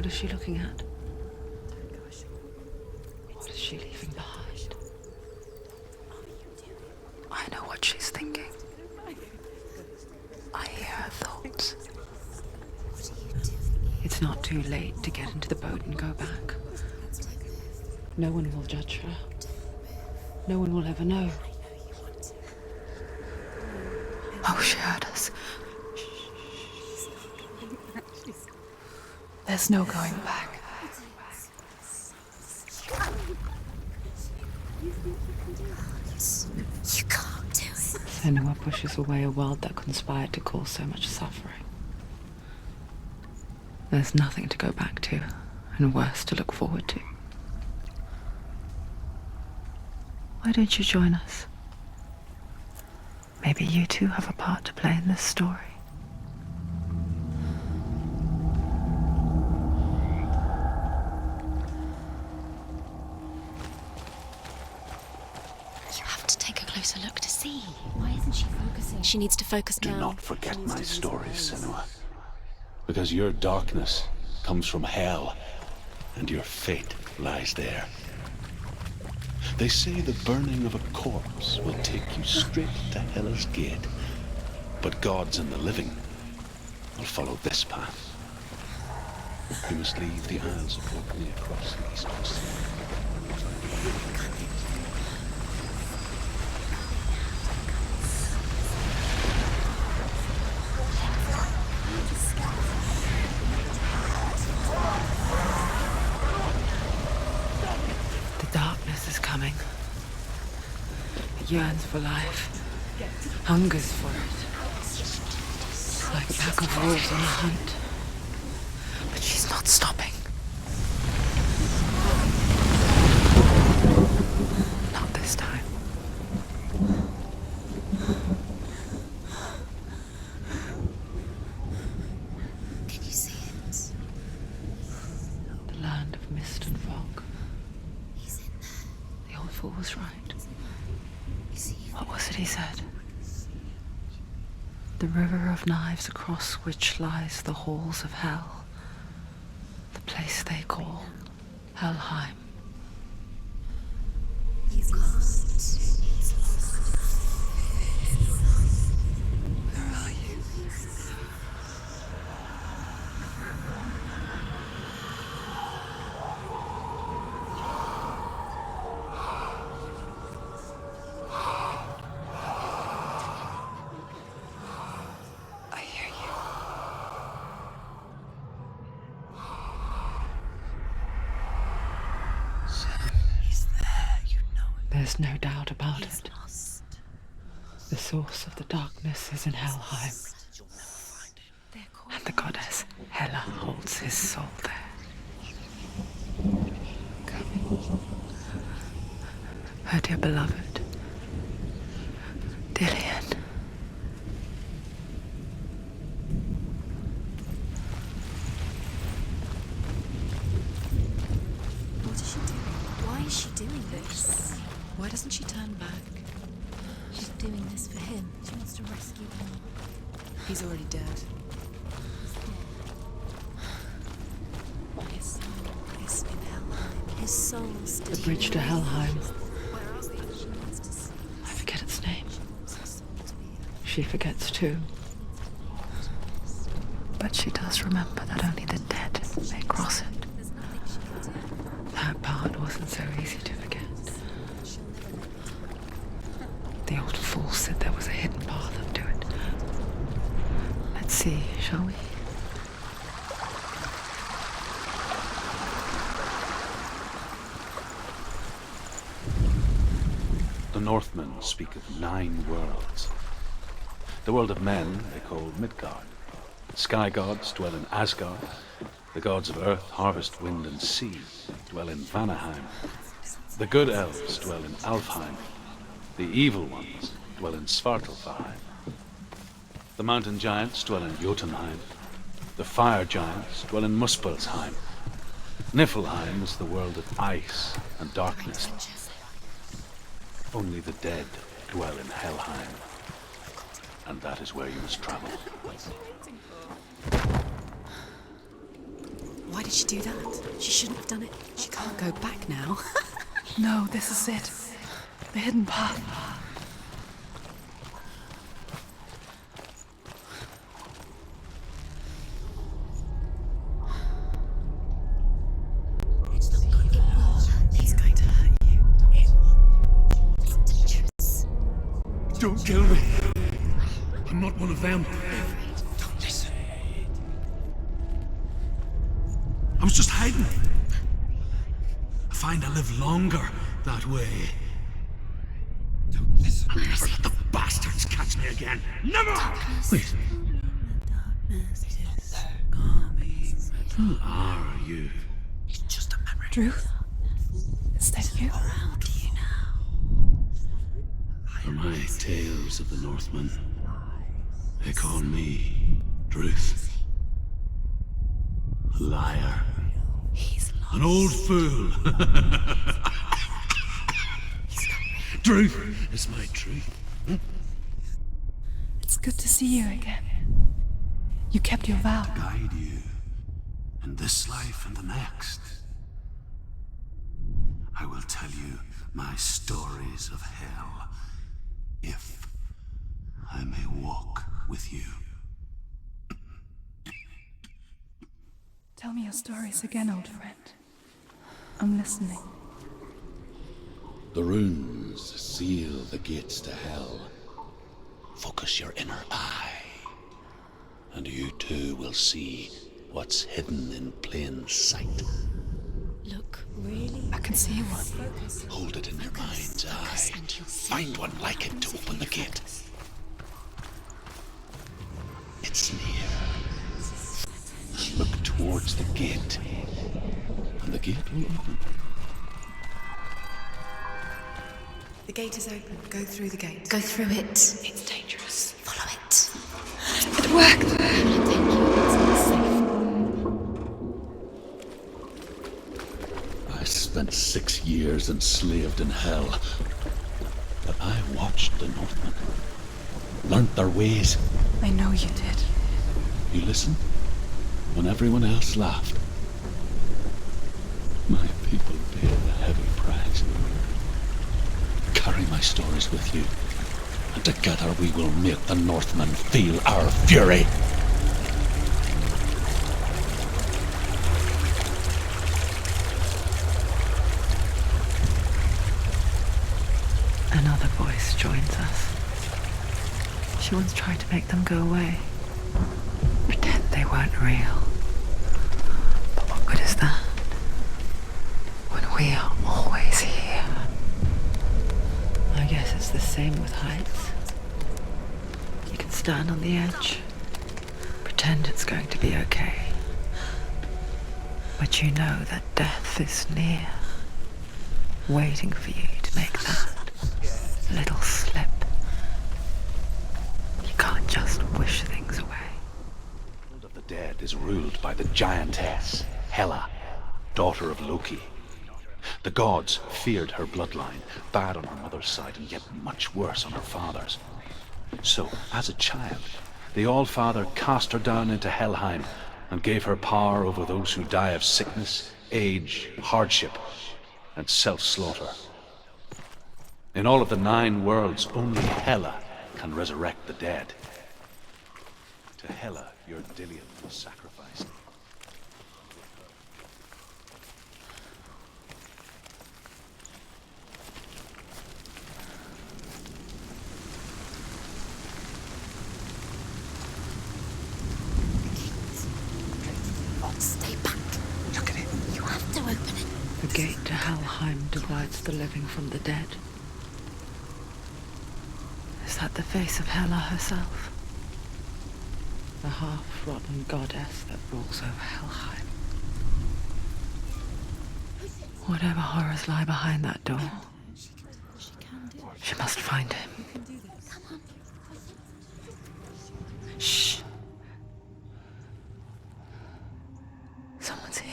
What is she looking at? What is she leaving behind? I know what she's thinking. I hear her thoughts. It's not too late to get into the boat and go back. No one will judge her. No one will ever know. Oh, she heard us. There's no going back. You can't do it. Senua pushes away a world that conspired to cause so much suffering. There's nothing to go back to, and worse to look forward to. Why don't you join us? Maybe you too have a part to play in this story. You have to take a closer look to see. Why isn't she focusing? She needs to focus now. Do not forget my stories, Senua. Because your darkness comes from hell, and your fate lies there. They say the burning of a corpse will take you straight to Hela's gate, but gods and the living will follow this path. You must leave the Isles of Orkney across the eastern sea. Coming. It yearns for life, hungers for it, like a pack of wolves on a hunt. But she's not stopping. Not this time. Can you see it? The land of mist and fog. The old fool was right. What was it he said? The river of knives across which lies the halls of hell. The place they call Helheim. You can't. Where are you? There's no doubt about it. The source of the darkness is in Helheim. And the goddess Hela holds his soul there. Her dear beloved, Dillian. What is she doing? Why is she doing this? Why doesn't she turn back? She's doing this for him. She wants to rescue him. He's already dead. His soul is in Helheim. His soul still. The bridge to Helheim. Where else she wants to see. I forget its name. She wants her soul to be She forgets too. But she does remember that only the dead may cross it. There's nothing she can do. That part wasn't so easy to forget. The old fool said there was a hidden path up to it. Let's see, shall we? The Northmen speak of 9 worlds. The world of men they call Midgard. The sky gods dwell in Asgard. The gods of earth, harvest, wind, and sea dwell in Vanaheim. The good elves dwell in Alfheim. The evil ones dwell in Svartalfheim. The mountain giants dwell in Jotunheim. The fire giants dwell in Muspelheim. Niflheim is the world of ice and darkness. Only the dead dwell in Helheim. And that is where you must travel. Why did she do that? She shouldn't have done it. She can't go back now. No, this is it. The hidden path. He's going to hurt you. It's dangerous. Don't kill me. I'm not one of them. Don't listen. I was just hiding. I find I live longer that way. Don't listen. I'll never let the bastards catch me again. Never! Wait, who are you? It's just a memory. Druth? Is that you? Around you now. For my tales of the Northmen, they call me Druth. A liar. He's lost. An old fool. Truth is my truth. It's good to see you again. You kept your vow. Guide you in this life and the next. I will tell you my stories of hell, if I may walk with you. Tell me your stories again, old friend. I'm listening. The runes seal the gates to hell. Focus your inner eye, and you too will see what's hidden in plain sight. Look, really? I can see one. Focus. Hold it in your mind's Focus eye. and you'll see. Find one like it to open the gate. It's near. Look towards the gate, and the gate will open. The gate is open. Go through the gate. Go through it. It's dangerous. Follow it. It worked! Thank you. It's not safe. I spent 6 years enslaved in hell, but I watched the Northmen, learnt their ways. I know you did. You listened when everyone else laughed. My people paid a heavy price. Carry my stories with you, and together we will make the Northmen feel our fury. Another voice joins us. She once tried to make them go away. Pretend they weren't real. But what good is that? When we are always here. I guess it's the same with heights. You can stand on the edge, pretend it's going to be okay. But you know that death is near, waiting for you to make that little slip. You can't just wish things away. The world of the dead is ruled by the giantess, Hela, daughter of Loki. The gods feared her bloodline, bad on her mother's side and yet much worse on her father's. So, as a child, the All-Father cast her down into Helheim and gave her power over those who die of sickness, age, hardship, and self-slaughter. In all of the 9 worlds, only Hela can resurrect the dead. To Hela, your Dillion was sacrificed. Stay back. Look at it. You have to open it. The gate to Helheim divides the living from the dead. Is that the face of Hela herself? The half-rotten goddess that rules over Helheim. Whatever horrors lie behind that door, she must find him. Shh. Someone's here.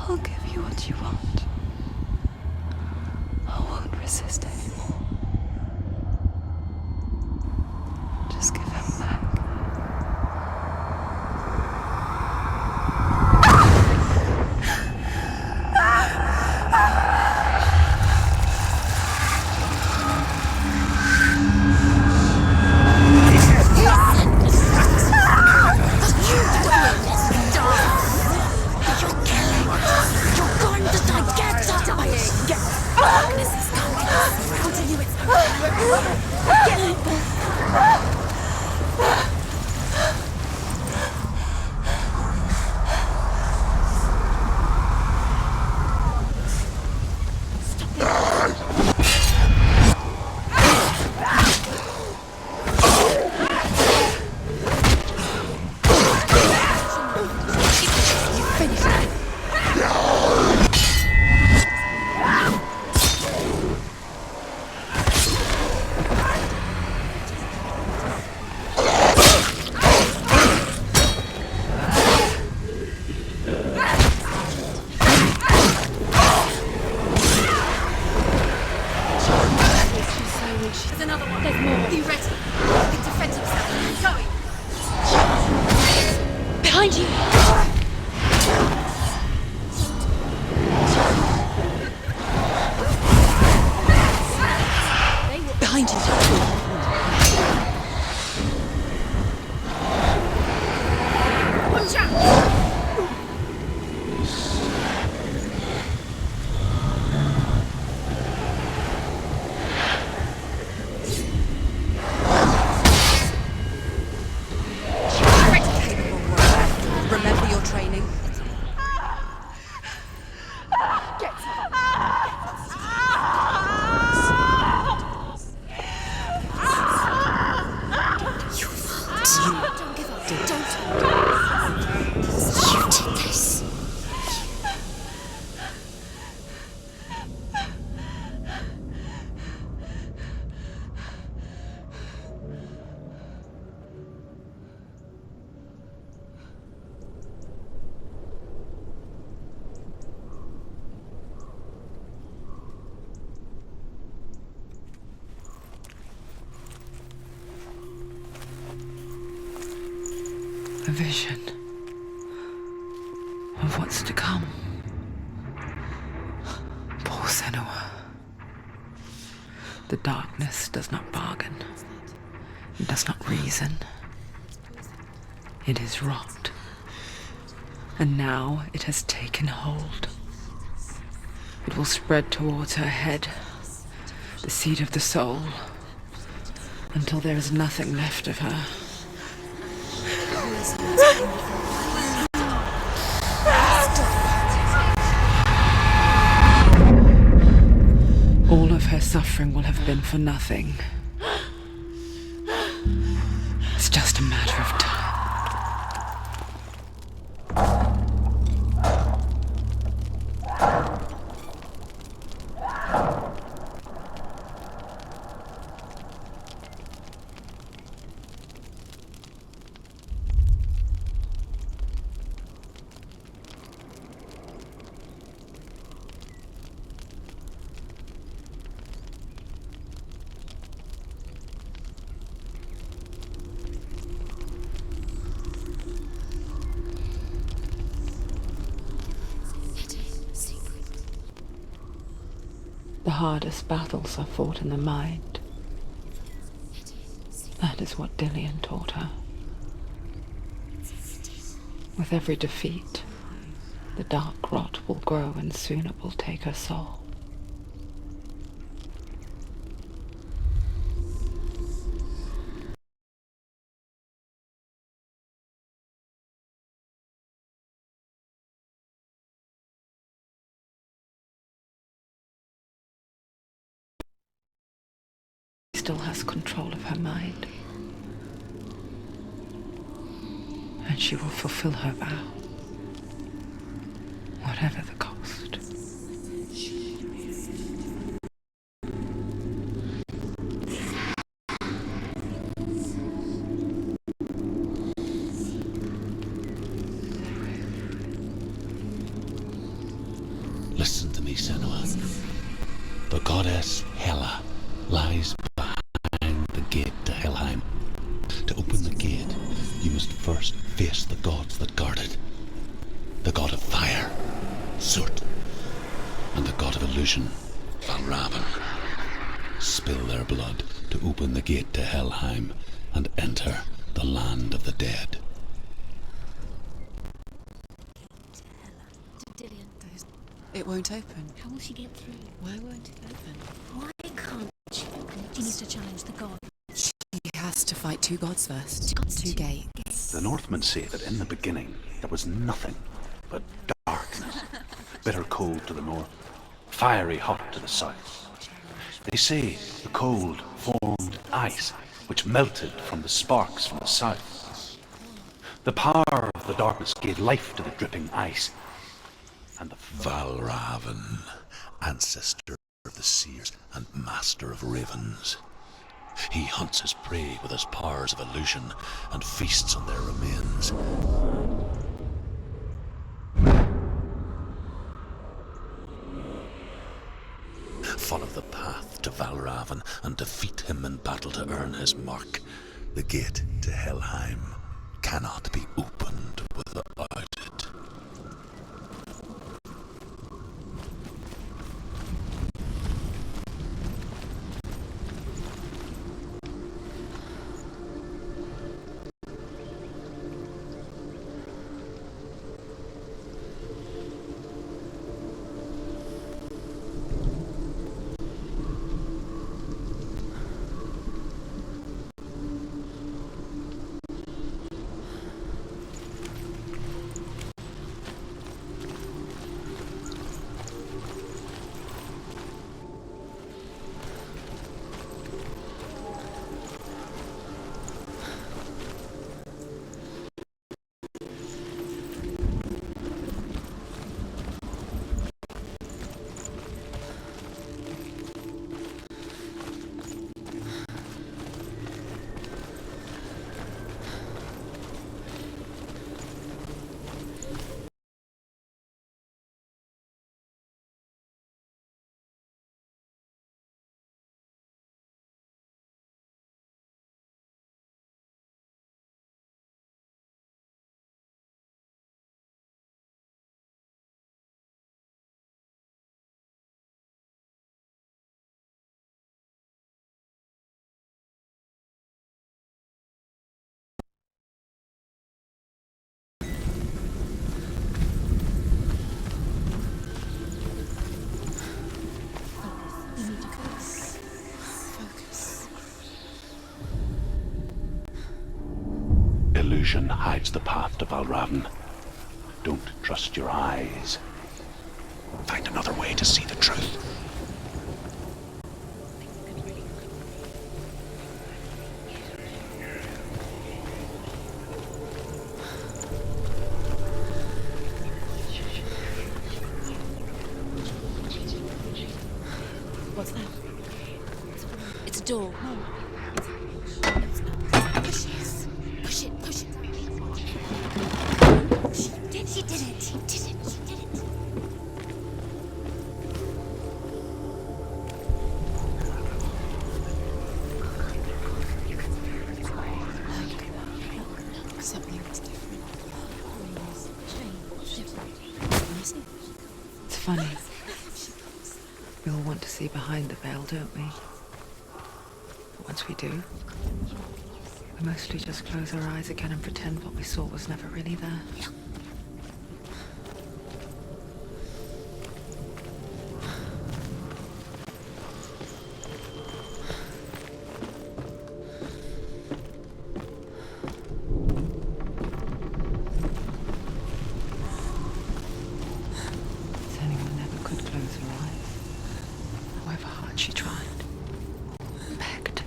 I'll give you what you want. I won't resist anymore. Just give him back. A vision of what's to come. Poor Senua. The darkness does not bargain. It does not reason. It is rot. And now it has taken hold. It will spread towards her head, the seat of the soul, until there is nothing left of her. All of her suffering will have been for nothing. It's just a matter of time. The hardest battles are fought in the mind. That is what Dillian taught her. With every defeat, the dark rot will grow and soon it will take her soul. Still has control of her mind, and she will fulfill her vow, whatever the cost. Listen to me, Senua. The goddess Hela lies behind the gate to Helheim. To open the gate, you must first face the gods that guard it. The god of fire, Surt, and the god of illusion, Valravan. Spill their blood to open the gate to Helheim and enter the land of the dead. It won't open. How will she get through? Why won't it open? Why can't she open it? She needs to challenge the god. She has to fight two gods first. Two gates. The Northmen say that in the beginning there was nothing but darkness. Bitter cold to the north, fiery hot to the south. They say the cold formed ice, which melted from the sparks from the south. The power of the darkness gave life to the dripping ice, and the Valravan, ancestor of the seers and master of ravens. He hunts his prey with his powers of illusion and feasts on their remains. Follow the path to Valravan and defeat him in battle to earn his mark. The gate to Helheim cannot be opened without it. Illusion hides the path to Valravan. Don't trust your eyes. Find another way to see the truth. What's that? It's a door. Push it. She did it. She did it. Something's different. It's funny. We all want to see behind the veil, don't we? But once we do, we mostly just close our eyes again and pretend what we saw was never really there. Anyone never could close her eyes, however hard she tried. Begged.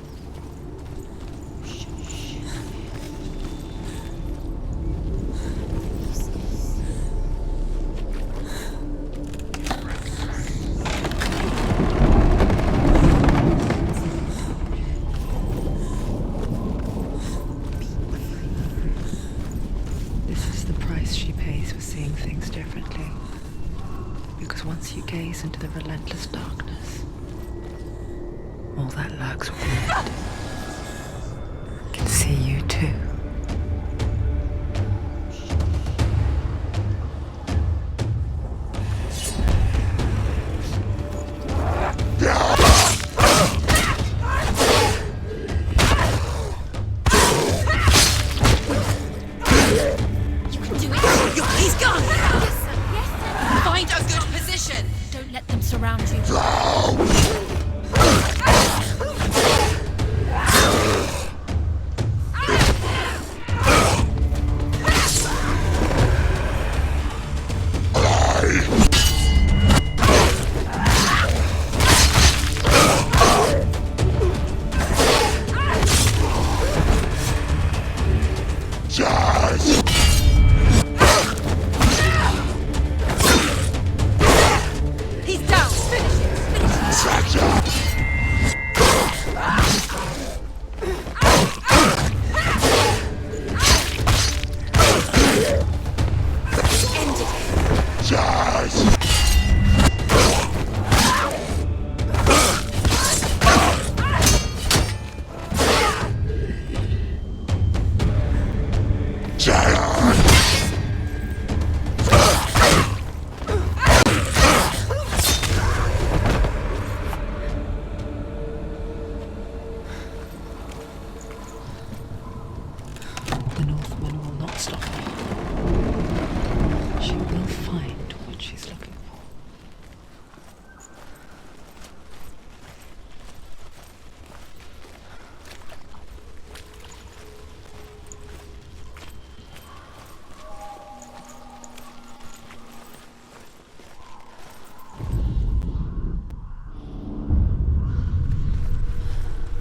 This is the price she pays for seeing things differently. Because once you gaze into the relentless darkness, all that lurks within can see you too.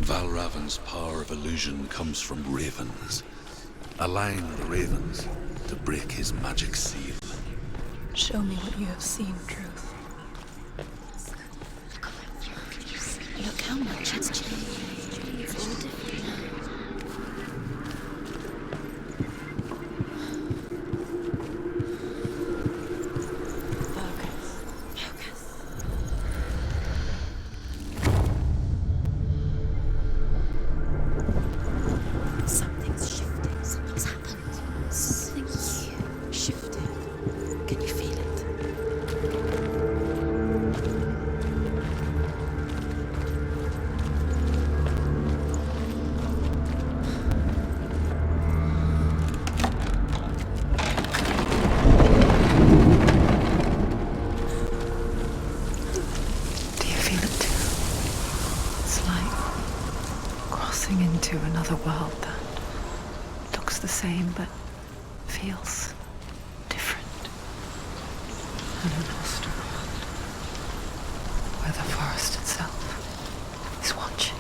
Valravan's power of illusion comes from ravens. Align the ravens to break his magic seal. Show me what you have seen, Truth. Look how much it's changed. It's all different now. Into another world that looks the same but feels different. An lost world where the forest itself is watching.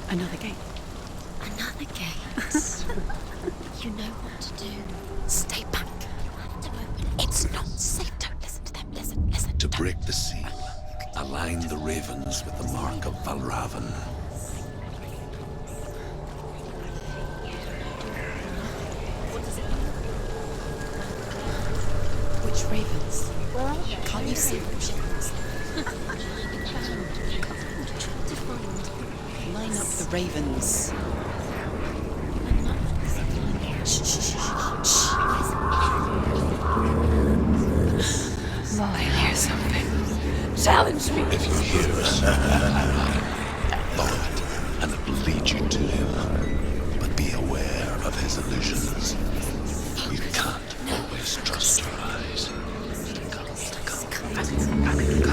Another gate. Another gate. You know what to do. Stay back. You have to open it. It's not safe. Don't listen to them. Listen. To break the seal, align the ravens with the mark of Valravan. Which ravens? Can't you see which ravens? Line up the ravens. Shh. I hear something. Challenge me. If you hear something, follow it, and it will lead you to him. But be aware of his illusions. You can't always trust your eyes. Come.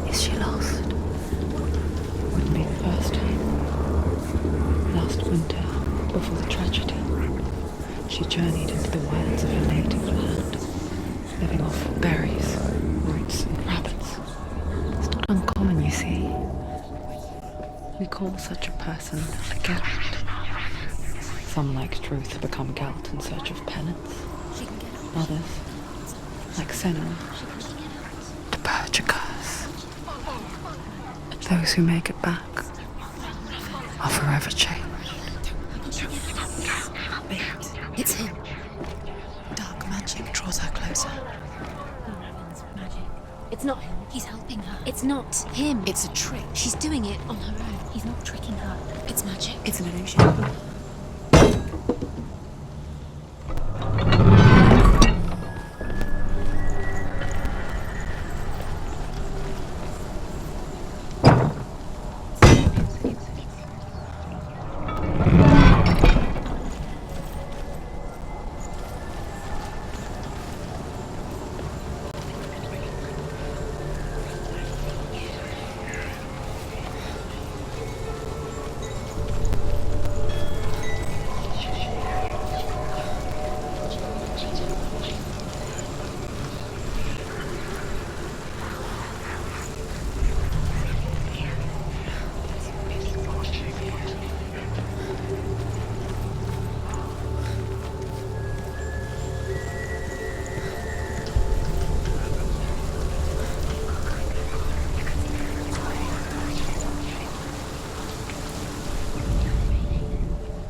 Is she lost? Wouldn't be the first time. Last winter, before the tragedy, she journeyed into the wilds of her native land, living off berries, roots, and rabbits. It's not uncommon, you see. We call such a person a Gelt. Some, like Truth, become Gelt in search of penance. Others, like Senna, to purge a curse. Those who make it back are forever changed. It's him. Dark magic draws her closer. It's not him. He's helping her. It's not him. It's a trick. She's doing it on her own. He's not tricking her. It's magic. It's an illusion.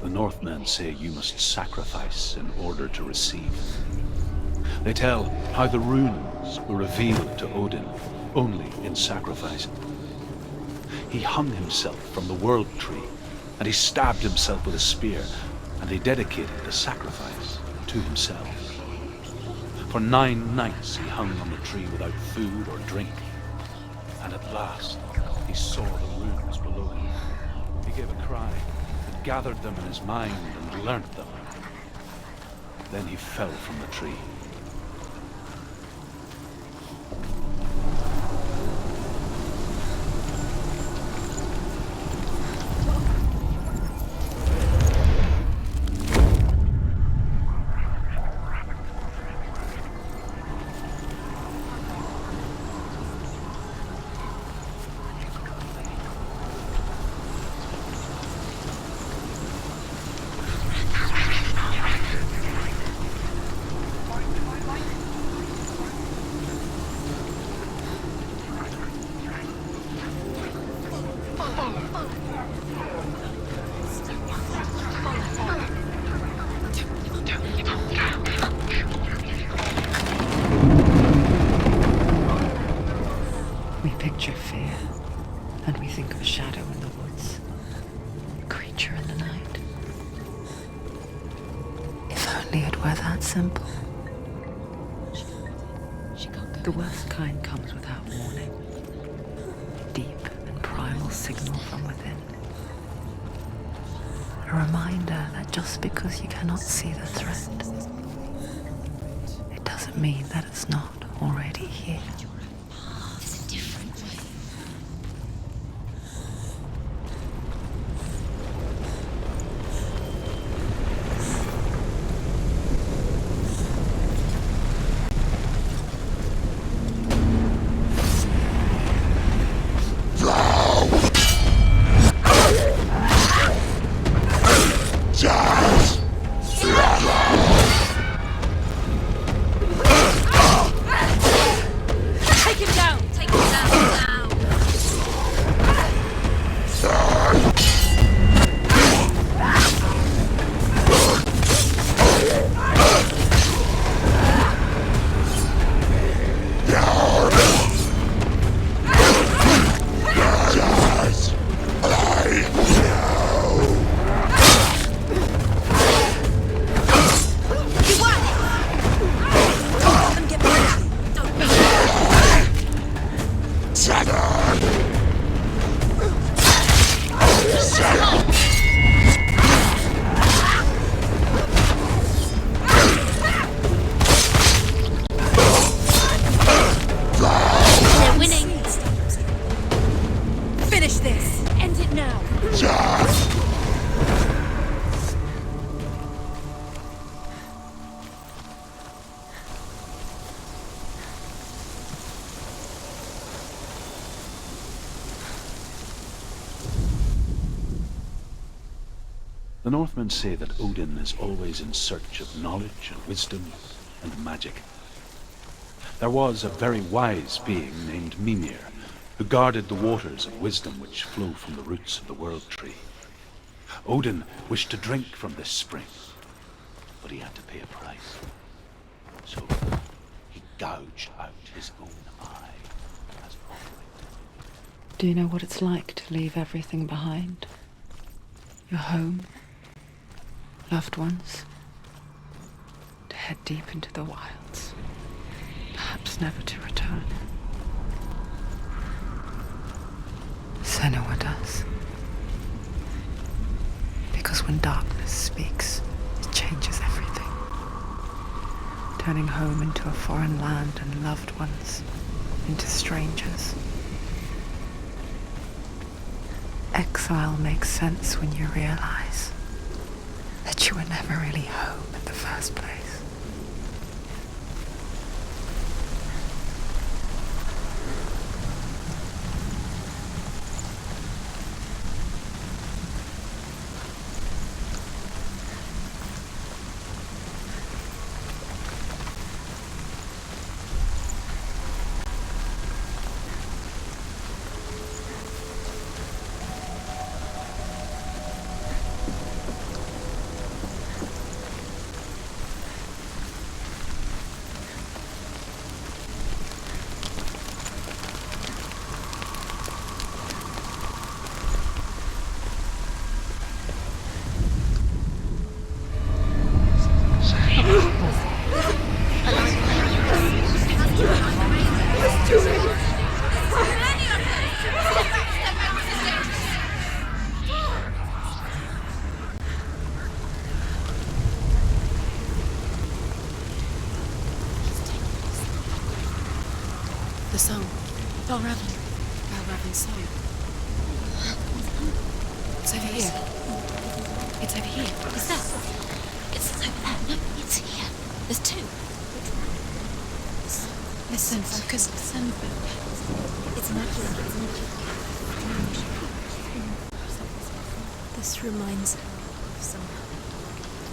Northmen say you must sacrifice in order to receive. They tell how the runes were revealed to Odin only in sacrifice. He hung himself from the world tree, and he stabbed himself with a spear, and he dedicated the sacrifice to himself. For 9 nights he hung on the tree without food or drink, and at last he saw the runes below him. He gave a cry, gathered them in his mind and learnt them. Then he fell from the tree. We picture fear, and we think of a shadow in the woods, a creature in the night. If only it were that simple. The worst kind comes without warning. Deep and primal signal from within. A reminder that just because you cannot see the threat, it doesn't mean that it's not already here. There's a different way. The Northmen say that Odin is always in search of knowledge and wisdom and magic. There was a very wise being named Mimir, who guarded the waters of wisdom which flow from the roots of the world tree. Odin wished to drink from this spring, but he had to pay a price. So he gouged out his own eye as an offering. Do you know what it's like to leave everything behind? Your home, loved ones, to head deep into the wilds, perhaps never to return. Senua does. Because when darkness speaks, it changes everything, turning home into a foreign land and loved ones into strangers. Exile makes sense when you realize that you were never really home in the first place. The song. Balraven's song. It's over here. It's over here. Is that? It's over there. No, it's here. There's two. Listen, focus. Listen. It's immaculate. This reminds her of something.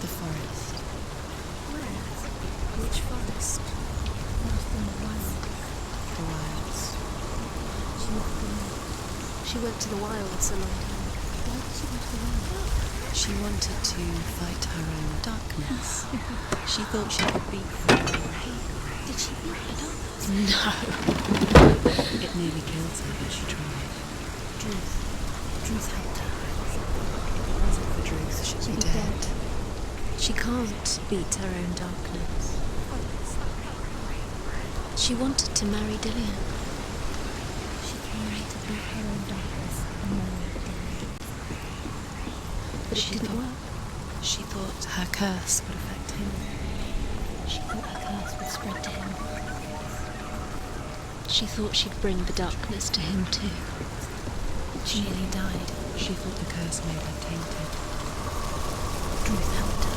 The forest. Where? Which forest? The wilds. She went to the wilds a long time. Why did she go to the wilds? She wanted to fight her own darkness. She thought she could beat the rain. Did she beat the darkness? No. It nearly killed her, but she tried. Druth helped her. If it wasn't for Druth, she'd be dead. She can't beat her own darkness. She wanted to marry Dillian. She tried to beat her own darkness and marry Dillian. But it didn't work. She thought her curse would affect him. She thought her curse would spread to him. She thought she'd bring the darkness to him too. She nearly died. She thought the curse made her tainted. Druth helped her.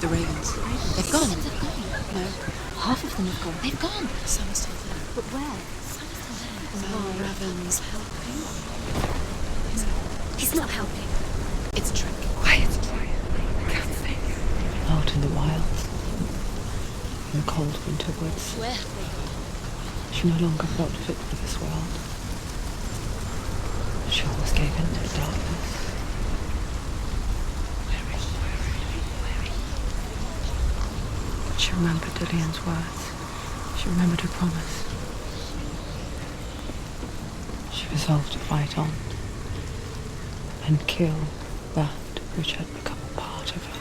The ravens. They've gone. No, half of them have gone. They've gone. Some are still there. But where? Some are still there. Why? Raven's helping. He's not helping. It's a trick. Quiet. I can't think. Out in the wilds. in the cold winter woods. Where have they gone? She no longer felt fit for this world. She always gave in to the darkness. But she remembered Dillian's words. She remembered her promise. She resolved to fight on and kill that which had become a part of her.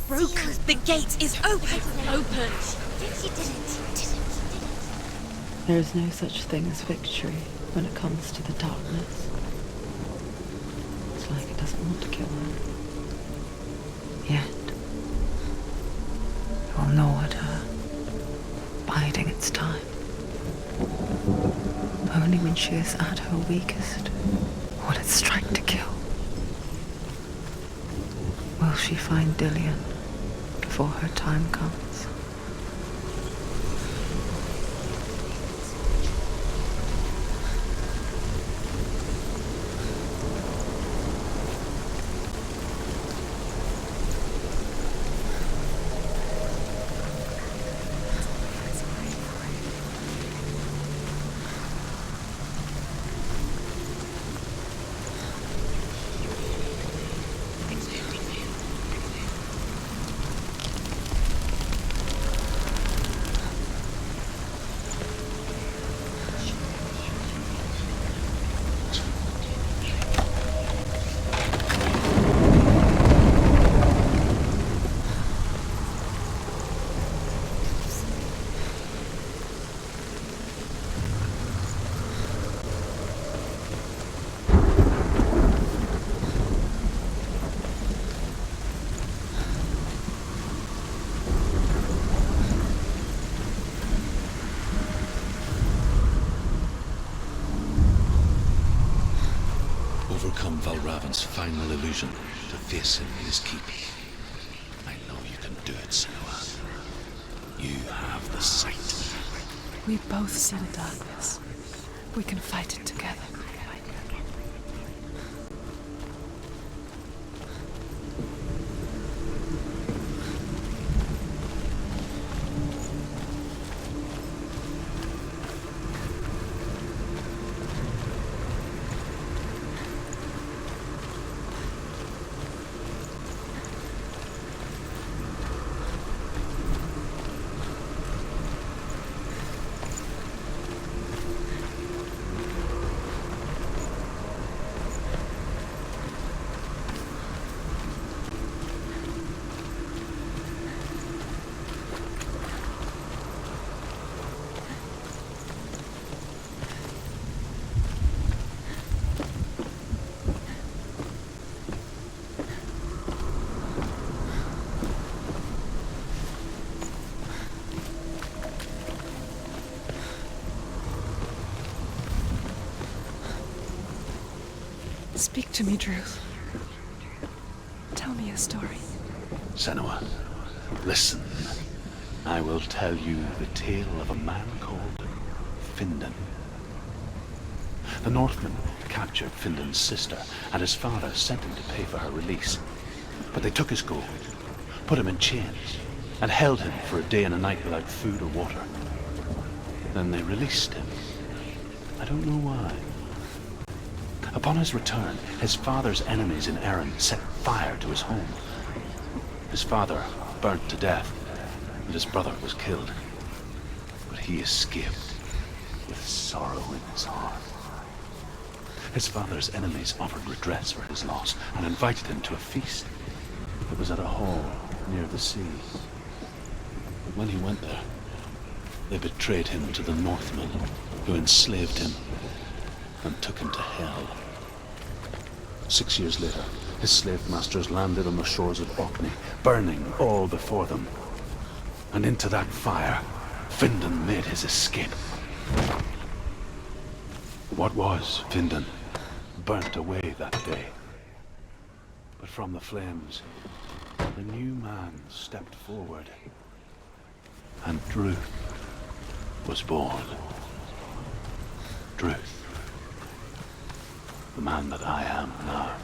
Broken. The gate is open. Open. There is no such thing as victory when it comes to the darkness. It's like it doesn't want to kill her. Yet, it will gnaw at her, biding its time. Only when she is at her weakest will it strike to kill. Will she find Dillian before her time comes? Overcome Valravan's final illusion to face him in his keep. I know you can do it, Senua. You have the sight. We both see the darkness. We can fight it together. Speak to me, Drew. Tell me a story. Senua, listen. I will tell you the tale of a man called Findan. The Northmen captured Findan's sister, and his father sent him to pay for her release. But they took his gold, put him in chains, and held him for a day and a night without food or water. Then they released him. I don't know why. Upon his return, his father's enemies in Erin set fire to his home. His father burnt to death, and his brother was killed. But he escaped with sorrow in his heart. His father's enemies offered redress for his loss and invited him to a feast. It was at a hall near the sea. But when he went there, they betrayed him to the Northmen, who enslaved him and took him to hell. 6 years later, his slave masters landed on the shores of Orkney, burning all before them. And into that fire, Findan made his escape. What was Findan burnt away that day. But from the flames, the new man stepped forward, and Druth was born. Druth, the man that I am now.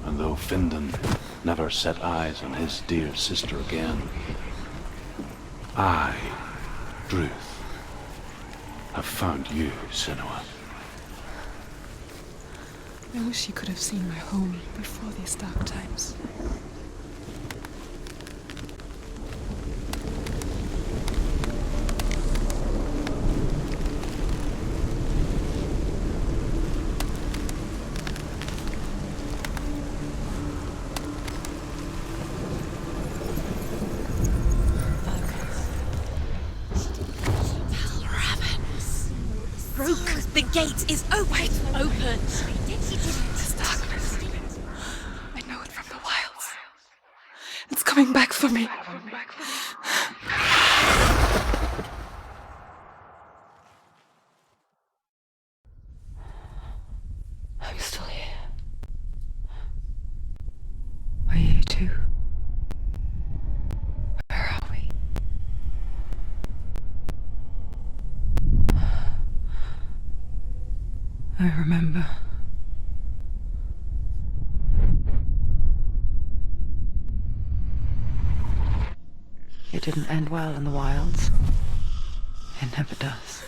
And though Findan never set eyes on his dear sister again, I, Druth, have found you, Senua. I wish you could have seen my home before these dark times. The gate is open. Open. This darkness. I know it from the wilds. It's coming back for me. I'm still here. Are you too? Where are we? I remember. It didn't end well in the wilds. It never does.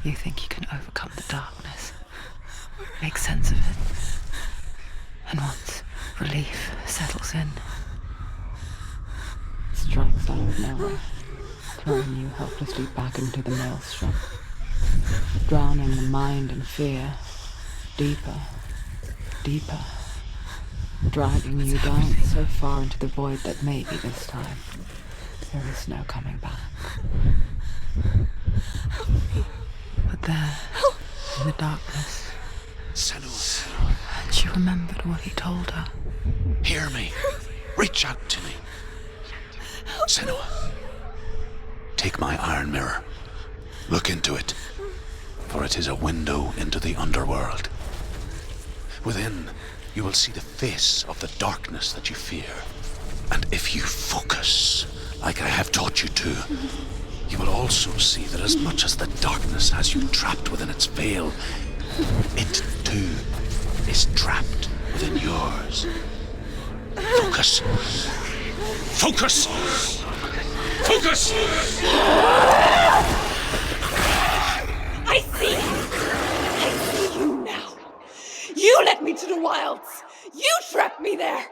You think you can overcome the darkness, make sense of it, and once relief settles in, it strikes out of nowhere, throwing you helplessly back into the maelstrom, drowning the mind in fear, deeper, deeper, dragging you down so far into the void that maybe this time there is no coming back. But there, in the darkness, Senua, and she remembered what he told her. hear me. Reach out to me. Senua, take my iron mirror. Look into it, for it is a window into the underworld. Within, you will see the face of the darkness that you fear. And if you focus, like I have taught you to, you will also see that as much as the darkness has you trapped within its veil, it too is trapped within yours. Focus. Focus! Focus! I see you now. You led me to the wilds. You trapped me there.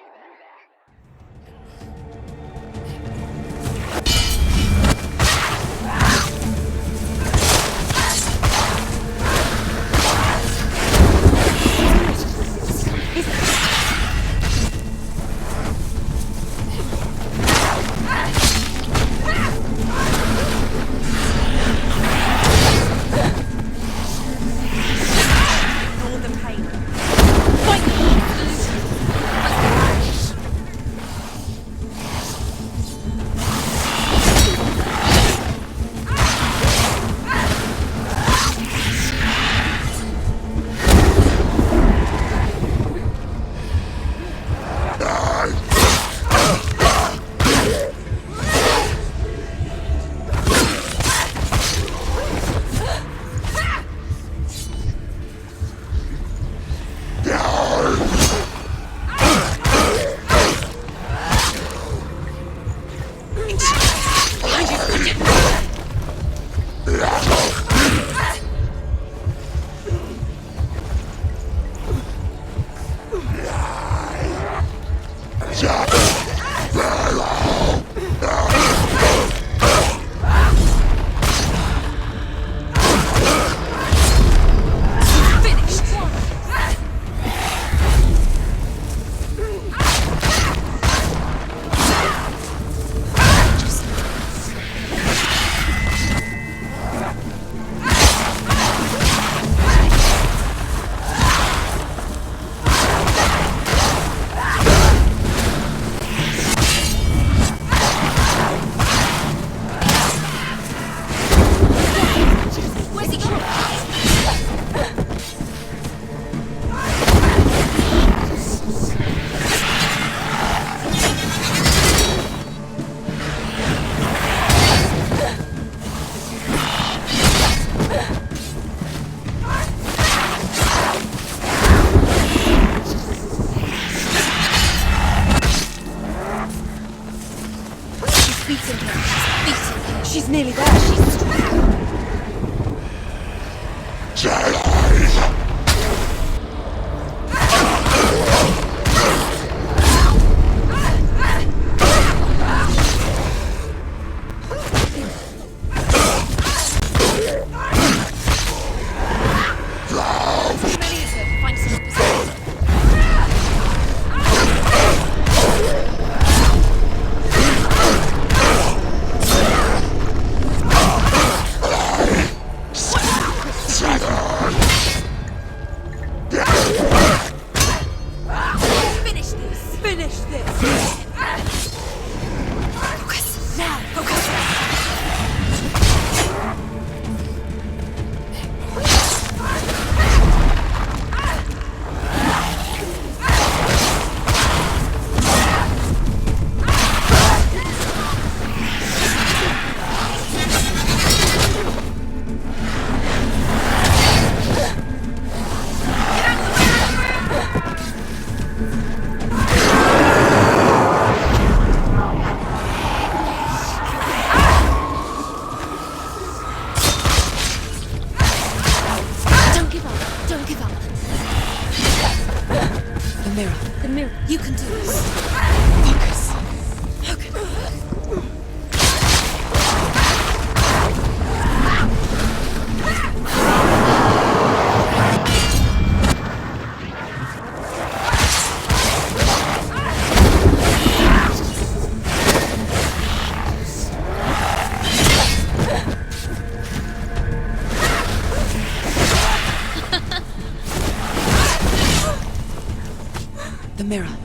nearly there. She's...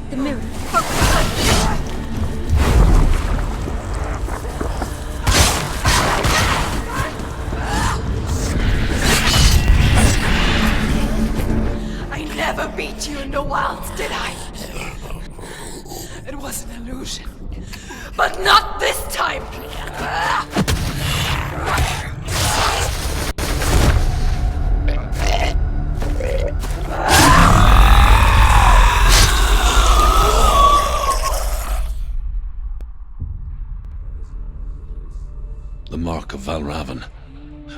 The mirror. I never beat you in the wilds, did I? It was an illusion. But not this time! The Mark of Valravan,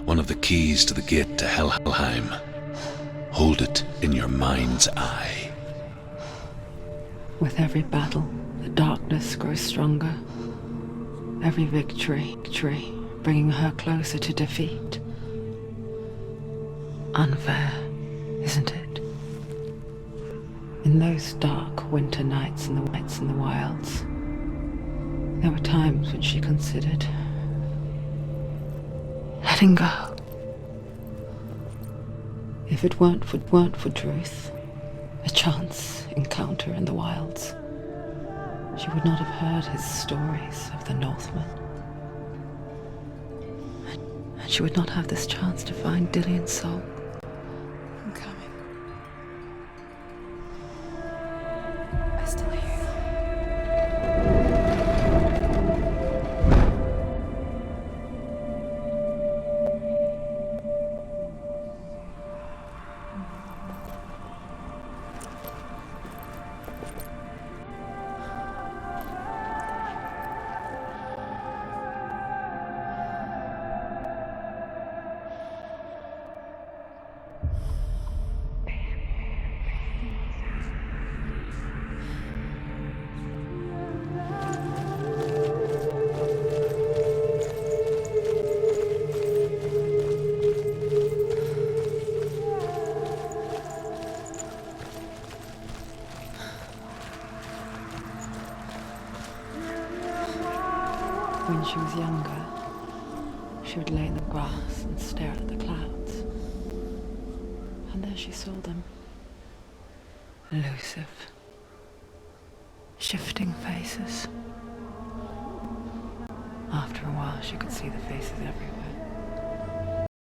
one of the keys to the gate to Helheim. Hold it in your mind's eye. With every battle, the darkness grows stronger. Every victory, bringing her closer to defeat. Unfair, isn't it? In those dark winter nights in the wilds, there were times when she considered letting go. If it weren't for Druth, a chance encounter in the wilds, she would not have heard his stories of the Northmen. And she would not have this chance to find Dillion's soul. I'm coming. I still hear you. When she was younger, she would lay in the grass and stare at the clouds. And there she saw them. Elusive. Shifting faces. After a while, she could see the faces everywhere.